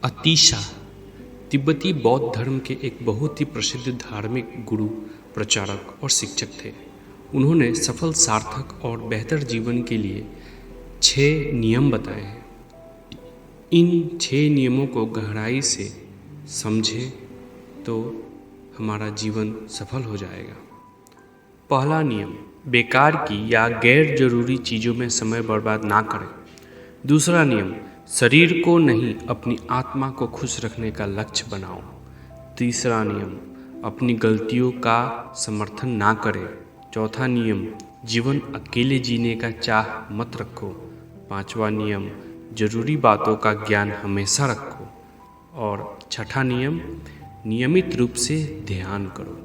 अतीशा तिब्बती बौद्ध धर्म के एक बहुत ही प्रसिद्ध धार्मिक गुरु, प्रचारक और शिक्षक थे। उन्होंने सफल, सार्थक और बेहतर जीवन के लिए 6 नियम बताए हैं। इन 6 नियमों को गहराई से समझें तो हमारा जीवन सफल हो जाएगा। पहला नियम, बेकार की या गैर जरूरी चीज़ों में समय बर्बाद ना करें। दूसरा नियम, शरीर को नहीं अपनी आत्मा को खुश रखने का लक्ष्य बनाओ। तीसरा नियम, अपनी गलतियों का समर्थन ना करें। चौथा नियम, जीवन अकेले जीने का चाह मत रखो। पांचवा नियम, जरूरी बातों का ज्ञान हमेशा रखो। और छठा नियम, नियमित रूप से ध्यान करो।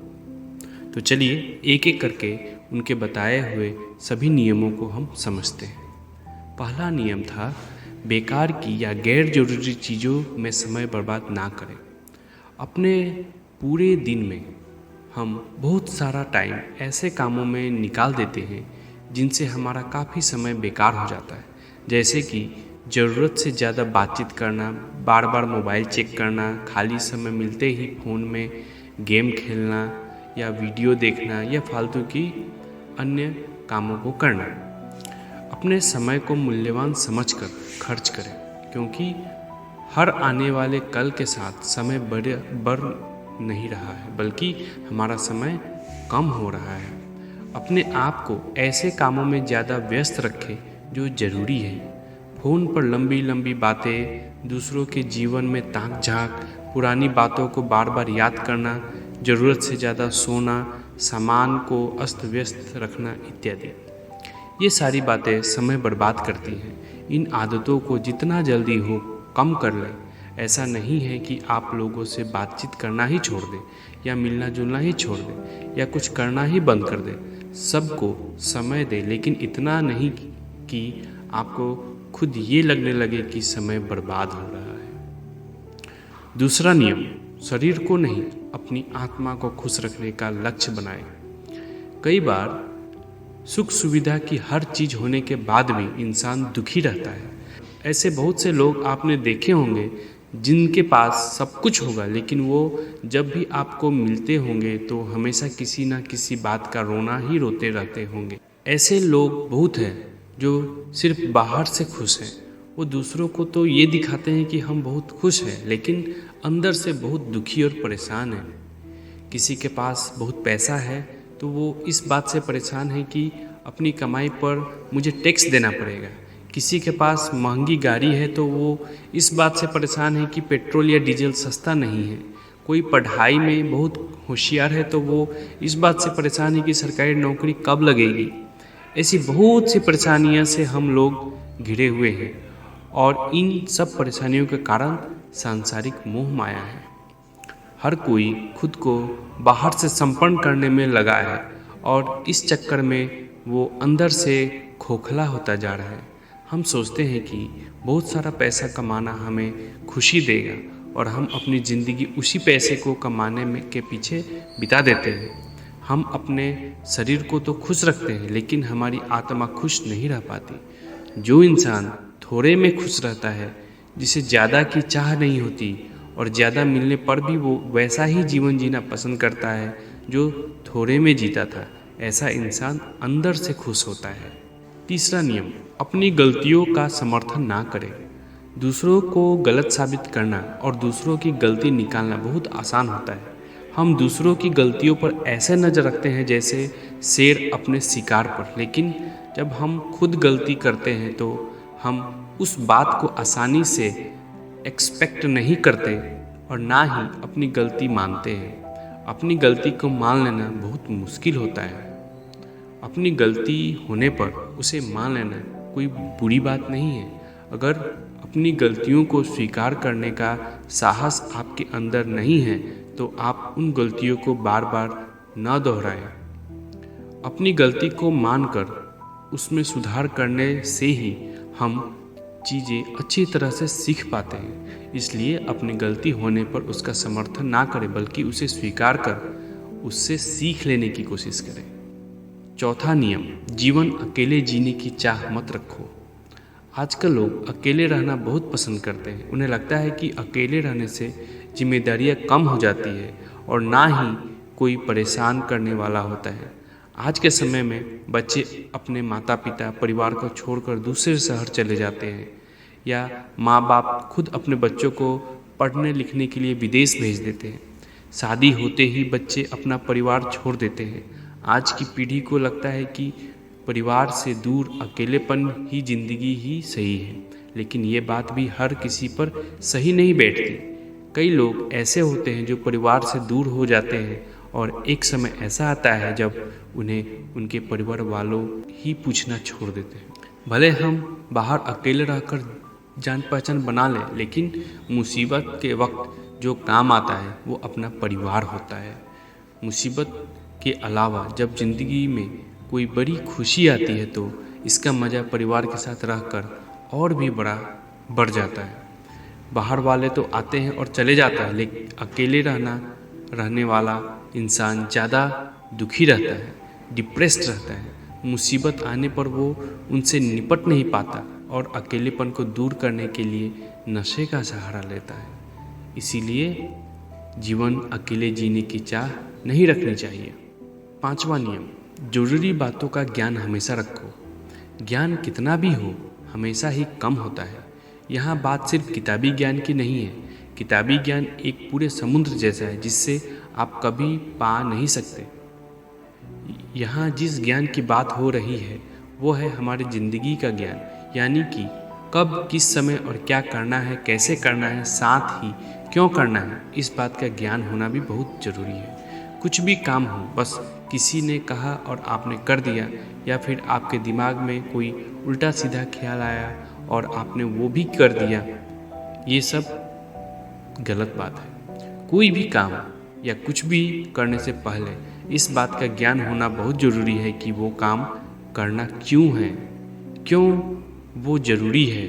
तो चलिए एक एक करके उनके बताए हुए सभी नियमों को हम समझते हैं। पहला नियम था, बेकार की या गैर जरूरी चीज़ों में समय बर्बाद ना करें। अपने पूरे दिन में हम बहुत सारा टाइम ऐसे कामों में निकाल देते हैं जिनसे हमारा काफ़ी समय बेकार हो जाता है। जैसे कि ज़रूरत से ज़्यादा बातचीत करना, बार बार मोबाइल चेक करना, खाली समय मिलते ही फ़ोन में गेम खेलना या वीडियो देखना या फालतू की अन्य कामों को करना। अपने समय को मूल्यवान समझकर खर्च करें, क्योंकि हर आने वाले कल के साथ समय बढ़ नहीं रहा है, बल्कि हमारा समय कम हो रहा है। अपने आप को ऐसे कामों में ज़्यादा व्यस्त रखें जो ज़रूरी है। फ़ोन पर लंबी लंबी बातें, दूसरों के जीवन में ताक झांक, पुरानी बातों को बार बार याद करना, ज़रूरत से ज़्यादा सोना, सामान को अस्त व्यस्त रखना इत्यादि, ये सारी बातें समय बर्बाद करती हैं। इन आदतों को जितना जल्दी हो कम कर लें। ऐसा नहीं है कि आप लोगों से बातचीत करना ही छोड़ दें या मिलना जुलना ही छोड़ दें या कुछ करना ही बंद कर दें। सबको समय दें, लेकिन इतना नहीं कि आपको खुद ये लगने लगे कि समय बर्बाद हो रहा है। दूसरा नियम, शरीर को नहीं अपनी आत्मा को खुश रखने का लक्ष्य बनाएं। कई बार सुख सुविधा की हर चीज़ होने के बाद भी इंसान दुखी रहता है। ऐसे बहुत से लोग आपने देखे होंगे जिनके पास सब कुछ होगा, लेकिन वो जब भी आपको मिलते होंगे तो हमेशा किसी ना किसी बात का रोना ही रोते रहते होंगे। ऐसे लोग बहुत हैं जो सिर्फ बाहर से खुश हैं। वो दूसरों को तो ये दिखाते हैं कि हम बहुत खुश हैं, लेकिन अंदर से बहुत दुखी और परेशान हैं। किसी के पास बहुत पैसा है तो वो इस बात से परेशान है कि अपनी कमाई पर मुझे टैक्स देना पड़ेगा। किसी के पास महंगी गाड़ी है तो वो इस बात से परेशान है कि पेट्रोल या डीजल सस्ता नहीं है। कोई पढ़ाई में बहुत होशियार है तो वो इस बात से परेशान है कि सरकारी नौकरी कब लगेगी। ऐसी बहुत सी परेशानियों से हम लोग घिरे हुए हैं, और इन सब परेशानियों के कारण सांसारिक मोह माया है। हर कोई खुद को बाहर से संपन्न करने में लगा है, और इस चक्कर में वो अंदर से खोखला होता जा रहा है। हम सोचते हैं कि बहुत सारा पैसा कमाना हमें खुशी देगा, और हम अपनी ज़िंदगी उसी पैसे को कमाने में के पीछे बिता देते हैं। हम अपने शरीर को तो खुश रखते हैं, लेकिन हमारी आत्मा खुश नहीं रह पाती। जो इंसान थोड़े में खुश रहता है, जिसे ज़्यादा की चाह नहीं होती और ज़्यादा मिलने पर भी वो वैसा ही जीवन जीना पसंद करता है जो थोड़े में जीता था, ऐसा इंसान अंदर से खुश होता है। तीसरा नियम, अपनी गलतियों का समर्थन ना करें। दूसरों को गलत साबित करना और दूसरों की गलती निकालना बहुत आसान होता है। हम दूसरों की गलतियों पर ऐसे नज़र रखते हैं जैसे शेर अपने शिकार पर, लेकिन जब हम खुद गलती करते हैं तो हम उस बात को आसानी से एक्सपेक्ट नहीं करते और ना ही अपनी गलती मानते हैं। अपनी गलती को मान लेना बहुत मुश्किल होता है। अपनी गलती होने पर उसे मान लेना कोई बुरी बात नहीं है। अगर अपनी गलतियों को स्वीकार करने का साहस आपके अंदर नहीं है तो आप उन गलतियों को बार बार न दोहराएं। अपनी गलती को मानकर उसमें सुधार करने से ही हम चीज़ें अच्छी तरह से सीख पाते हैं। इसलिए अपनी गलती होने पर उसका समर्थन ना करें, बल्कि उसे स्वीकार कर उससे सीख लेने की कोशिश करें। चौथा नियम, जीवन अकेले जीने की चाह मत रखो। आजकल लोग अकेले रहना बहुत पसंद करते हैं। उन्हें लगता है कि अकेले रहने से जिम्मेदारियां कम हो जाती है और ना ही कोई परेशान करने वाला होता है। आज के समय में बच्चे अपने माता पिता परिवार को छोड़कर दूसरे शहर चले जाते हैं या माँ बाप खुद अपने बच्चों को पढ़ने लिखने के लिए विदेश भेज देते हैं। शादी होते ही बच्चे अपना परिवार छोड़ देते हैं। आज की पीढ़ी को लगता है कि परिवार से दूर अकेलेपन ही जिंदगी ही सही है, लेकिन ये बात भी हर किसी पर सही नहीं बैठती। कई लोग ऐसे होते हैं जो परिवार से दूर हो जाते हैं और एक समय ऐसा आता है जब उन्हें उनके परिवार वालों ही पूछना छोड़ देते हैं। भले हम बाहर अकेले रहकर जान पहचान बना लें, लेकिन मुसीबत के वक्त जो काम आता है वो अपना परिवार होता है। मुसीबत के अलावा जब ज़िंदगी में कोई बड़ी खुशी आती है तो इसका मज़ा परिवार के साथ रहकर और भी बड़ा बढ़ जाता है। बाहर वाले तो आते हैं और चले जाता है, लेकिन अकेले रहने वाला इंसान ज़्यादा दुखी रहता है, डिप्रेस्ड रहता है। मुसीबत आने पर वो उनसे निपट नहीं पाता और अकेलेपन को दूर करने के लिए नशे का सहारा लेता है। इसीलिए जीवन अकेले जीने की चाह नहीं रखनी चाहिए। 5वां नियम, जरूरी बातों का ज्ञान हमेशा रखो। ज्ञान कितना भी हो हमेशा ही कम होता है। यहाँ बात सिर्फ किताबी ज्ञान की नहीं है। किताबी ज्ञान एक पूरे समुद्र जैसा है जिससे आप कभी पा नहीं सकते। यहाँ जिस ज्ञान की बात हो रही है वो है हमारी ज़िंदगी का ज्ञान, यानी कि कब किस समय और क्या करना है, कैसे करना है, साथ ही क्यों करना है। इस बात का ज्ञान होना भी बहुत ज़रूरी है। कुछ भी काम हो, बस किसी ने कहा और आपने कर दिया, या फिर आपके दिमाग में कोई उल्टा सीधा ख्याल आया और आपने वो भी कर दिया, ये सब गलत बात है। कोई भी काम या कुछ भी करने से पहले इस बात का ज्ञान होना बहुत ज़रूरी है कि वो काम करना क्यों है, क्यों वो ज़रूरी है,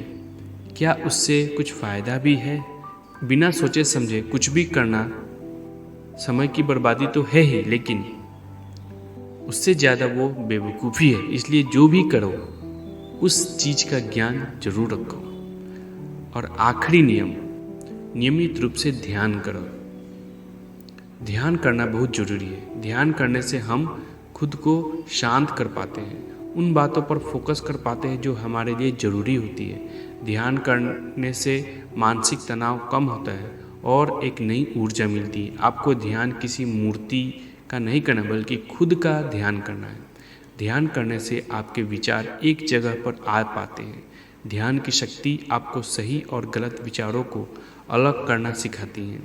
क्या उससे कुछ फ़ायदा भी है। बिना सोचे समझे कुछ भी करना समय की बर्बादी तो है ही, लेकिन उससे ज़्यादा वो बेवकूफ़ी है। इसलिए जो भी करो उस चीज़ का ज्ञान जरूर रखो। और आखिरी नियम, नियमित रूप से ध्यान करो। ध्यान करना बहुत ज़रूरी है। ध्यान करने से हम खुद को शांत कर पाते हैं, उन बातों पर फोकस कर पाते हैं जो हमारे लिए ज़रूरी होती है। ध्यान करने से मानसिक तनाव कम होता है और एक नई ऊर्जा मिलती है। आपको ध्यान किसी मूर्ति का नहीं करना बल्कि खुद का ध्यान करना है। ध्यान करने से आपके विचार एक जगह पर आ पाते हैं। ध्यान की शक्ति आपको सही और गलत विचारों को अलग करना सिखाती है।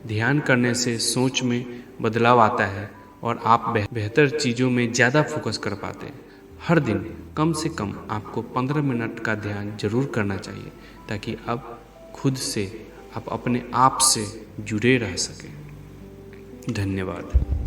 ध्यान करने से सोच में बदलाव आता है और आप बेहतर चीज़ों में ज़्यादा फोकस कर पाते हैं। हर दिन कम से कम आपको 15 मिनट का ध्यान जरूर करना चाहिए, ताकि आप खुद से, आप अपने आप से जुड़े रह सकें। धन्यवाद।